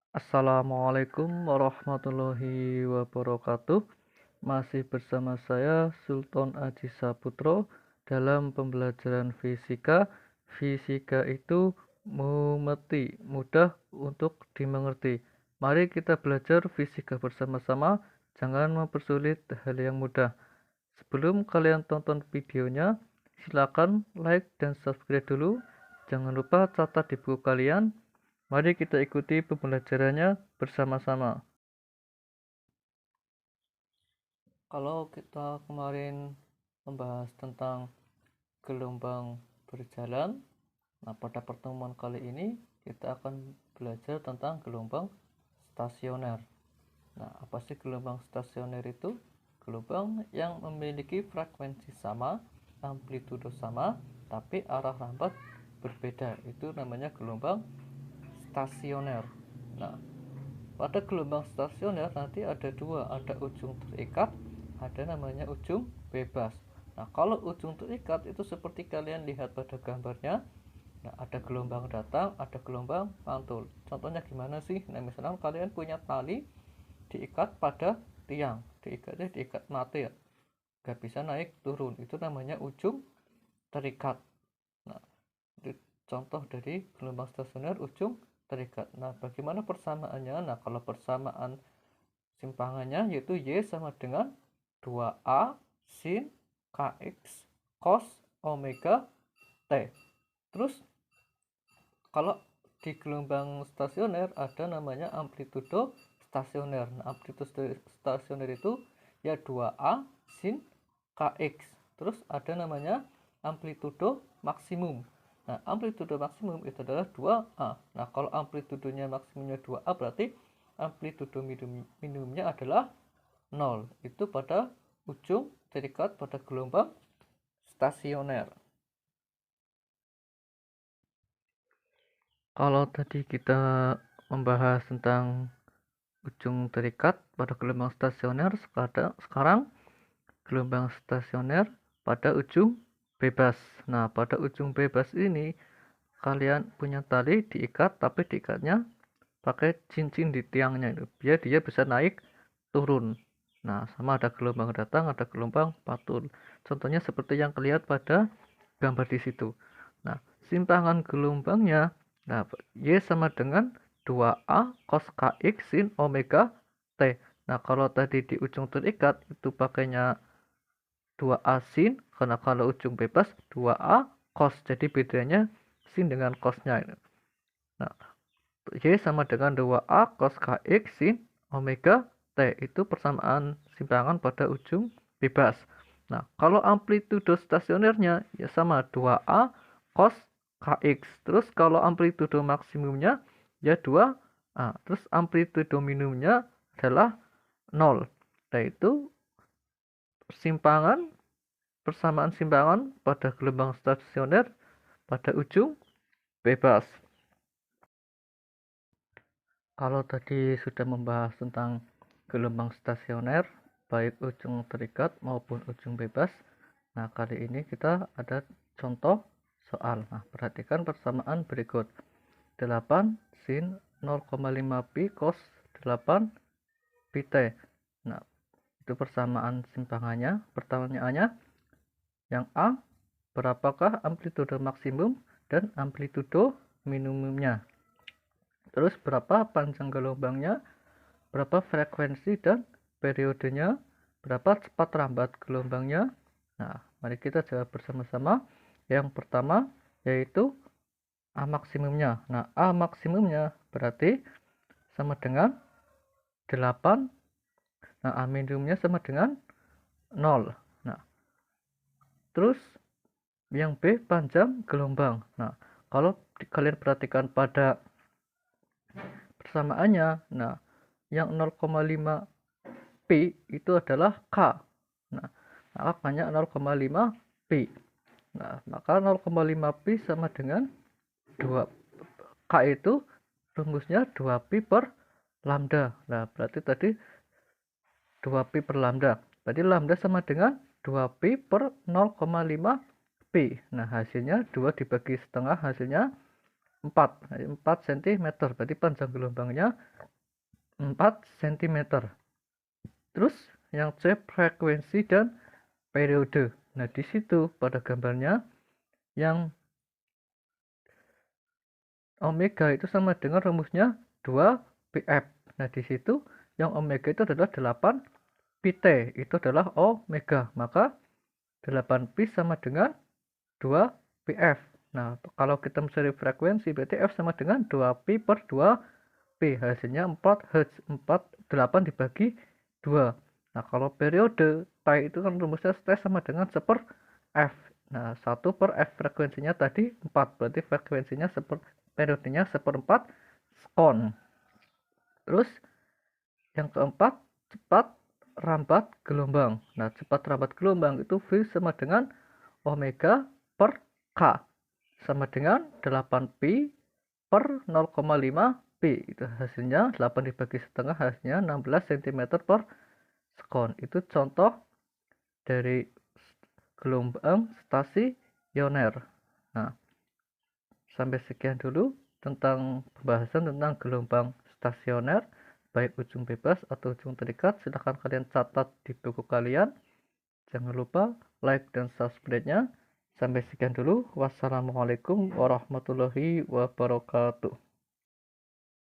Assalamualaikum warahmatullahi wabarakatuh. Masih bersama saya Sultan Aji Saputro dalam pembelajaran fisika. Fisika itu mudah untuk dimengerti. Mari kita belajar fisika bersama-sama. Jangan mempersulit hal yang mudah. Sebelum kalian tonton videonya, silakan like dan subscribe dulu. Jangan lupa catat di buku kalian. Mari kita ikuti pembelajarannya bersama-sama. Kalau kita kemarin membahas tentang gelombang berjalan, nah pada pertemuan kali ini kita akan belajar tentang gelombang stasioner. Nah, apa sih gelombang stasioner itu? Gelombang yang memiliki frekuensi sama, amplitudo sama, tapi arah lambat berbeda. Itu namanya gelombang stasioner. Nah, pada gelombang stasioner nanti ada dua, ada ujung terikat, ada namanya ujung bebas. Nah, kalau ujung terikat itu seperti kalian lihat pada gambarnya. Nah, ada gelombang datang, ada gelombang mantul. Contohnya gimana sih? Nah, misalnya kalian punya tali diikat pada tiang, diikat mati ya, nggak bisa naik turun. Itu namanya ujung terikat. Nah, itu contoh dari gelombang stasioner ujung terikat. Nah, bagaimana persamaannya? Nah, kalau persamaan simpangannya yaitu Y sama dengan 2A sin KX cos omega T. Terus kalau di gelombang stasioner ada namanya amplitudo stasioner. Nah, amplitudo stasioner itu ya 2A sin KX. Terus ada namanya amplitudo maksimum. Nah, amplitudo maksimum itu adalah 2A. Nah, kalau amplitudonya maksimumnya 2A berarti amplitudo minimumnya adalah 0. Itu pada ujung terikat pada gelombang stasioner. Kalau tadi kita membahas tentang ujung terikat pada gelombang stasioner, sekarang gelombang stasioner pada ujung bebas. Nah, pada ujung bebas ini kalian punya tali diikat, tapi diikatnya pakai cincin di tiangnya itu biar dia bisa naik turun. Nah, sama ada gelombang datang, ada gelombang mantul. Contohnya seperti yang kalian pada gambar di situ. Nah, simpangan gelombangnya, nah, Y sama dengan 2A cos KX sin omega T. Nah, kalau tadi di ujung terikat itu pakainya 2A sin, karena kalau ujung bebas 2A cos. Jadi bedanya sin dengan cosnya. Nah, Y sama dengan 2A cos KX sin omega T. Itu persamaan simpangan pada ujung bebas. Nah, kalau amplitudo stasionernya ya sama 2A cos KX. Terus kalau amplitudo maksimumnya ya 2A. Terus amplitudo minimumnya adalah 0. Nah, itu persamaan simpangan pada gelombang stasioner pada ujung bebas. Kalau tadi sudah membahas tentang gelombang stasioner, baik ujung terikat maupun ujung bebas. Nah, kali ini kita ada contoh soal. Nah, perhatikan persamaan berikut. 8 sin 0,5 pi cos 8 pi t. Nah, itu persamaan simpangannya. Pertanyaannya, yang A, berapakah amplitudo maksimum dan amplitudo minimumnya? Terus berapa panjang gelombangnya, berapa frekuensi dan periodenya, berapa cepat lambat gelombangnya. Nah, mari kita jawab bersama-sama. Yang pertama yaitu A maksimumnya. Nah, A maksimumnya berarti sama dengan 8. Nah, A minimumnya sama dengan 0. Nah, terus yang B panjang gelombang. Nah, kalau kalian perhatikan pada persamaannya, nah, yang 0,5 pi itu adalah K. Nah, makanya 0,5 pi. Nah, maka 0,5 pi sama dengan 2. K itu rumusnya 2 pi per lambda. Nah, berarti tadi 2 pi per lambda. Berarti lambda sama dengan 2 pi per 0,5 pi. Nah, hasilnya 2 dibagi setengah, hasilnya 4 cm, berarti panjang gelombangnya 4 cm. Terus yang C, frekuensi dan periode. Nah, di situ pada gambarnya yang omega itu sama dengan rumusnya 2πf. Nah, di situ yang omega itu adalah 8 pt, itu adalah omega. Maka 8pi sama dengan 2πf. Nah, kalau kita mencari frekuensi berarti F sama dengan 2pi per 2p. Hasilnya 4 Hz. 8 dibagi 2. Nah, kalau periode T itu kan rumusnya T sama dengan 1 per F. Nah, 1 per F frekuensinya tadi 4. Berarti frekuensinya periodenya 1/4 sekon. Terus yang keempat, cepat rambat gelombang. Nah, cepat rambat gelombang itu V sama dengan omega per K. Sama dengan 8pi per 0,5pi. Itu hasilnya 8 dibagi setengah, hasilnya 16 cm per sekon. Itu contoh dari gelombang stasioner. Nah, sampai sekian dulu tentang pembahasan tentang gelombang stasioner, baik ujung bebas atau ujung terikat. Silahkan kalian catat di buku kalian. Jangan lupa like dan subscribe-nya. Sampai sekian dulu. Wassalamualaikum warahmatullahi wabarakatuh.